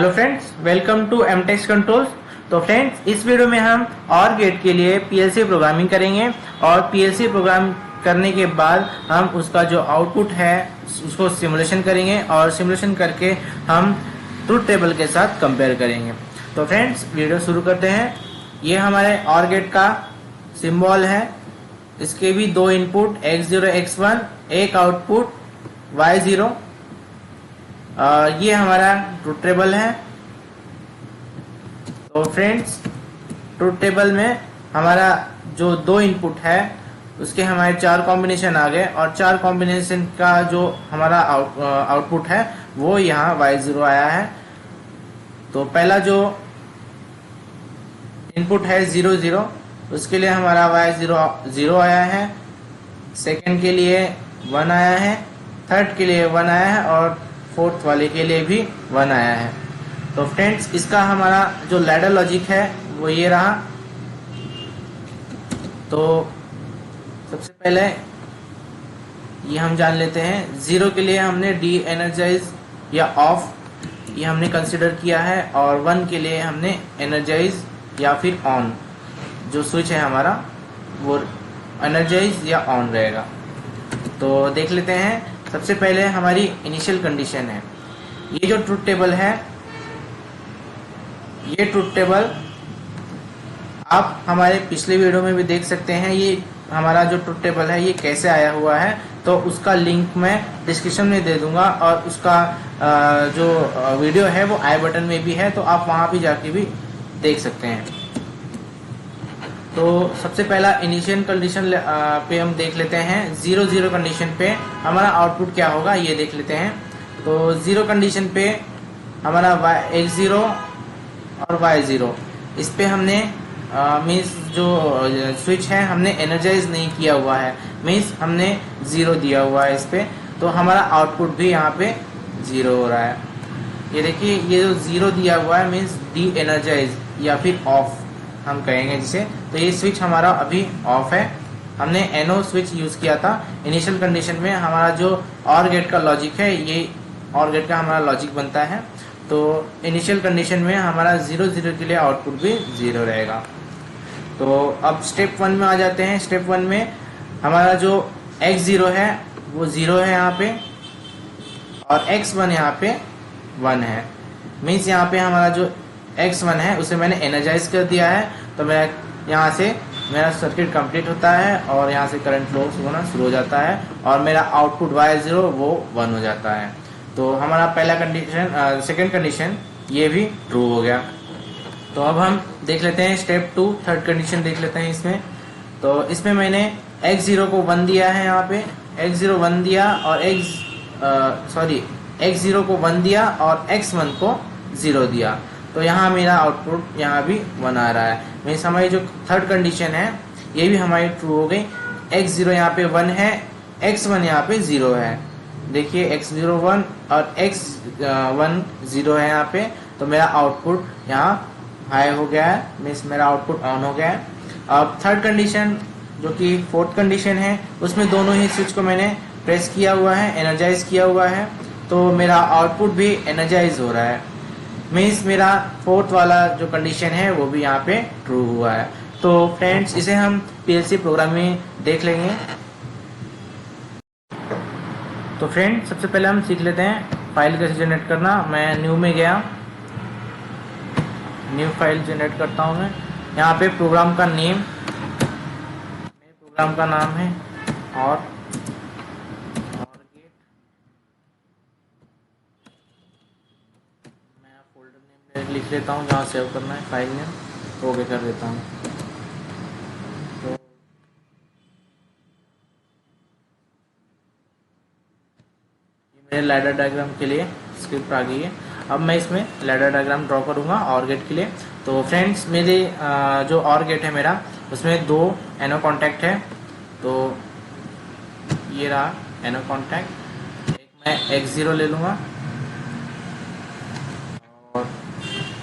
Hello friends, welcome to MTex Controls. तो friends, इस video में हम और गेट के लिए पीएलसी प्रोग्रामिंग करेंगे और पीएलसी प्रोग्राम करने के बाद हम उसका जो आउटपुट है उसको सिमुलेशन करेंगे और सिमुलेशन करके हम ट्रुथ टेबल के साथ कंपेयर करेंगे। तो फ्रेंड्स, वीडियो शुरू करते हैं। ये हमारे और गेट का सिंबल है। इसके भी दो इनपुट x0 x1, एक आउटपुट y0। ये हमारा ट्रुथ टेबल है। तो फ्रेंड्स, ट्रुथ टेबल में हमारा जो दो इनपुट है उसके हमारे चार कॉम्बिनेशन आ गए और चार कॉम्बिनेशन का जो हमारा आउटपुट है वो यहाँ y0 आया है। तो पहला जो इनपुट है 0 0, उसके लिए हमारा y0 0 आया है। सेकंड के लिए 1 आया है, थर्ड के लिए 1 आया है और फोर्थ वाले के लिए भी 1 आया है। तो फ्रेंड्स, इसका हमारा जो लैडर लॉजिक है वो ये रहा। तो सबसे पहले ये हम जान लेते हैं। 0 के लिए हमने डी एनर्जाइज या ऑफ ये हमने कंसिडर किया है और 1 के लिए हमने एनर्जाइज या फिर ऑन, जो स्विच है हमारा वो एनर्जाइज या ऑन रहेगा। तो देख लेते हैं। सबसे पहले हमारी इनिशियल कंडीशन है। ये जो ट्रुथ टेबल है, ये ट्रुथ टेबल आप हमारे पिछले वीडियो में भी देख सकते हैं। ये हमारा जो ट्रुथ टेबल है ये कैसे आया हुआ है, तो उसका लिंक मैं डिस्क्रिप्शन में दे दूंगा और उसका जो वीडियो है वो आई बटन में भी है, तो आप वहां भी जाके भी देख सकते हैं। तो सबसे पहला इनिशियल कंडीशन पे हम देख लेते हैं। 0 0 कंडीशन पे हमारा आउटपुट क्या होगा ये देख लेते हैं। तो 0 कंडीशन पे हमारा x0 और y0, इस पे हमने मीन्स जो स्विच है हमने एनर्जाइज नहीं किया हुआ है, मीन्स हमने 0 दिया हुआ है इस पे। तो हमारा आउटपुट भी यहाँ पे 0 हो रहा है। ये देखिए, ये जो 0 दिया हुआ है मीन्स डी एनर्जाइज या फिर ऑफ हम कहेंगे जिसे। तो ये स्विच हमारा अभी ऑफ है। हमने एनो स्विच यूज किया था। इनिशियल कंडीशन में हमारा जो और गेट का लॉजिक है, ये और गेट का हमारा लॉजिक बनता है। तो इनिशियल कंडीशन में हमारा 0 0 के लिए आउटपुट भी 0 रहेगा। तो अब स्टेप 1 में आ जाते हैं। स्टेप 1 में हमारा जो x0 है वो 0 है यहाँ पे और x1 यहाँ पे 1 है। मीन्स यहाँ पे हमारा जो x1 है उसे मैंने एनर्जाइज कर दिया है। तो मैं यहाँ से मेरा सर्किट कंप्लीट होता है और यहाँ से करंट फ्लो होना शुरू हो जाता है और मेरा आउटपुट y0 वो 1 हो जाता है। तो हमारा पहला कंडीशन, सेकंड कंडीशन ये भी ट्रू हो गया। तो अब हम देख लेते हैं स्टेप 2, थर्ड कंडीशन देख लेते हैं इसमें। तो इसमें मैंने x0 को 1 दिया है, यहाँ पे x0 1 दिया और x0 को 1 दिया और x1 को 0 दिया। तो यहाँ मेरा आउटपुट यहाँ भी 1 आ रहा है। मीन्स हमारी जो थर्ड कंडीशन है ये भी हमारी ट्रू हो गई। x0 यहाँ पे 1 है, x1 यहाँ पे 0 है। देखिए, x0 1 और x1 0 है यहाँ पे। तो मेरा आउटपुट यहाँ हाई हो गया है, मीन्स मेरा आउटपुट ऑन हो गया है। अब थर्ड कंडीशन जो कि फोर्थ कंडीशन है, उसमें दोनों ही स्विच को मैंने प्रेस किया हुआ है, एनर्जाइज किया हुआ है। तो मेरा आउटपुट भी एनर्जाइज हो रहा है। मीन्स मेरा फोर्थ वाला जो कंडीशन है वो भी यहाँ पे ट्रू हुआ है। तो फ्रेंड्स, इसे हम पीएलसी प्रोग्राम में देख लेंगे। तो फ्रेंड्स, सबसे पहले हम सीख लेते हैं फाइल कैसे जनरेट करना। मैं न्यू में गया, न्यू फाइल जनरेट करता हूँ मैं। यहाँ पे प्रोग्राम का नेम, प्रोग्राम का नाम है और लिख लेता हूँ जहाँ सेव करना है फाइल नेम, ओके कर देता हूँ। तो ये मेरे लैडर डायग्राम के लिए स्क्रिप्ट आ गई है। अब मैं इसमें लैडर डायग्राम ड्रॉ करूँगा और गेट के लिए। तो फ्रेंड्स, मेरे जो और गेट है मेरा, उसमें 2 एनो कॉन्टैक्ट है। तो ये रहा एनो कॉन्टैक्ट। एक मैं x0 ले लूँगा और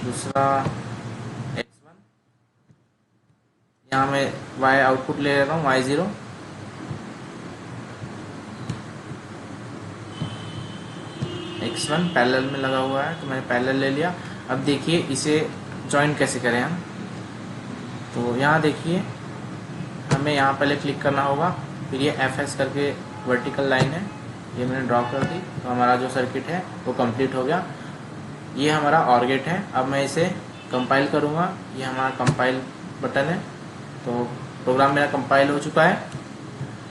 दूसरा x1। यहाँ मैं y आउटपुट ले लेता हूँ y0। x1 पैरेलल में लगा हुआ है तो मैंने पैरेलल ले लिया। अब देखिए इसे ज्वाइन कैसे करें हम। तो यहाँ देखिए हमें यहाँ पहले क्लिक करना होगा, फिर ये FS करके वर्टिकल लाइन है, ये मैंने ड्रॉ कर दी। तो हमारा जो सर्किट है वो कंप्लीट हो गया। ये हमारा OR गेट है। अब मैं इसे कंपाइल करूँगा, ये हमारा कंपाइल बटन है। तो प्रोग्राम मेरा कंपाइल हो चुका है।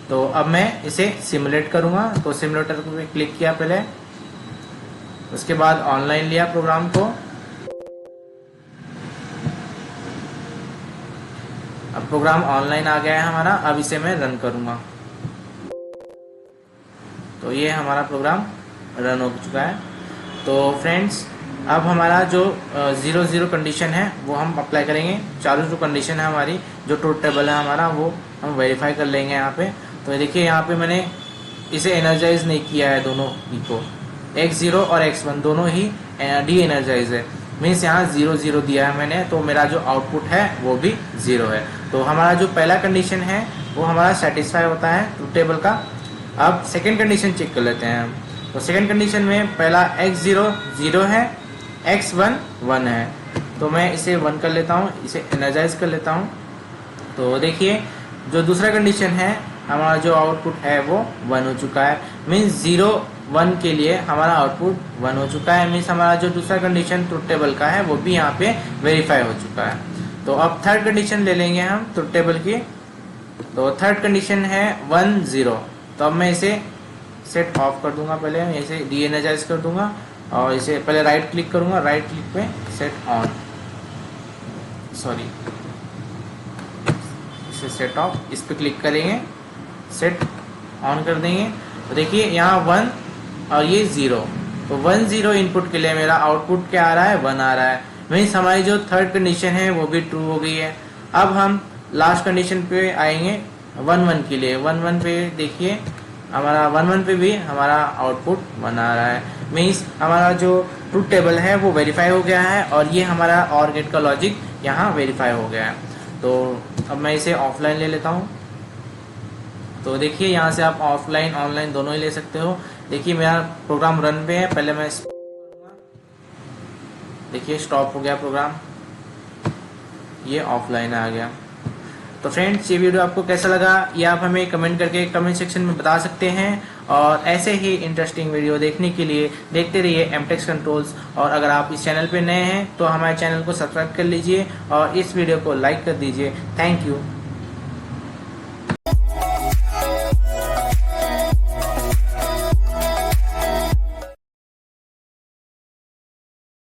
तो अब मैं इसे सिमुलेट करूँगा। तो सिमुलेटर पे क्लिक किया पहले, उसके बाद ऑनलाइन लिया प्रोग्राम को। अब प्रोग्राम ऑनलाइन आ गया है हमारा। अब इसे मैं रन करूँगा। तो ये हमारा प्रोग्राम रन हो चुका है। तो फ्रेंड्स अब हमारा जो 0 कंडीशन है वो हम अप्लाई करेंगे। चारों जो कंडीशन है हमारी, जो ट्रुथ टेबल है हमारा, वो हम वेरीफाई कर लेंगे यहाँ पे। तो देखिए यहाँ पे मैंने इसे एनर्जाइज नहीं किया है, दोनों ही को, X0 और X1 दोनों ही डी एनर्जाइज है। मीन्स यहाँ 0 दिया है मैंने, तो मेरा जो आउटपुट है वो भी 0 है। तो हमारा जो पहला कंडीशन है वो हमारा सेटिस्फाई होता है ट्रुथ टेबल का। अब सेकेंड कंडीशन चेक कर लेते हैं हम। तो सेकेंड कंडीशन में पहला X0 0 है, X1 1 है। तो मैं इसे 1 कर लेता हूँ, इसे एनर्जाइज कर लेता हूँ। तो देखिए जो दूसरा कंडीशन है हमारा जो आउटपुट है वो 1 हो चुका है। मीन्स 0 1 के लिए हमारा आउटपुट 1 हो चुका है। मीन्स हमारा जो दूसरा कंडीशन ट्रुथ टेबल का है वो भी यहाँ पे वेरीफाई हो चुका है। तो अब थर्ड कंडीशन ले लेंगे हम ट्रुथ टेबल की। तो थर्ड कंडीशन है 1 0। तो अब मैं इसे सेट ऑफ कर दूंगा, पहले मैं इसे डी एनर्जाइज कर दूंगा और इसे पहले राइट क्लिक करूंगा, राइट क्लिक पे सेट ऑन, सॉरी इसे सेट ऑफ, इस पे क्लिक करेंगे, सेट ऑन कर देंगे। तो देखिए यहाँ 1 और ये 0। तो 1 0 इनपुट के लिए मेरा आउटपुट क्या आ रहा है, 1 आ रहा है। मीन्स हमारी जो थर्ड कंडीशन है वो भी ट्रू हो गई है। अब हम लास्ट कंडीशन पे आएंगे 1 1 के लिए। 1 1 पे देखिए हमारा 1 1 पे भी हमारा आउटपुट 1 आ रहा है। मीन्स हमारा जो ट्रुथ टेबल है वो वेरीफाई हो गया है और ये हमारा OR गेट का लॉजिक यहाँ वेरीफाई हो गया है। तो अब मैं इसे ऑफलाइन ले लेता हूँ। तो देखिए यहाँ से आप ऑफलाइन ऑनलाइन दोनों ही ले सकते हो। देखिए मेरा प्रोग्राम रन पे है, पहले मैं देखिए स्टॉप हो गया प्रोग्राम, ये ऑफलाइन आ गया। तो फ्रेंड्स ये वीडियो आपको कैसा लगा ये आप हमें कमेंट करके कमेंट सेक्शन में बता सकते हैं। और ऐसे ही इंटरेस्टिंग वीडियो देखने के लिए देखते रहिए MTech कंट्रोल्स। और अगर आप इस चैनल पे नए हैं तो हमारे चैनल को सब्सक्राइब कर लीजिए और इस वीडियो को लाइक कर दीजिए। Thank you.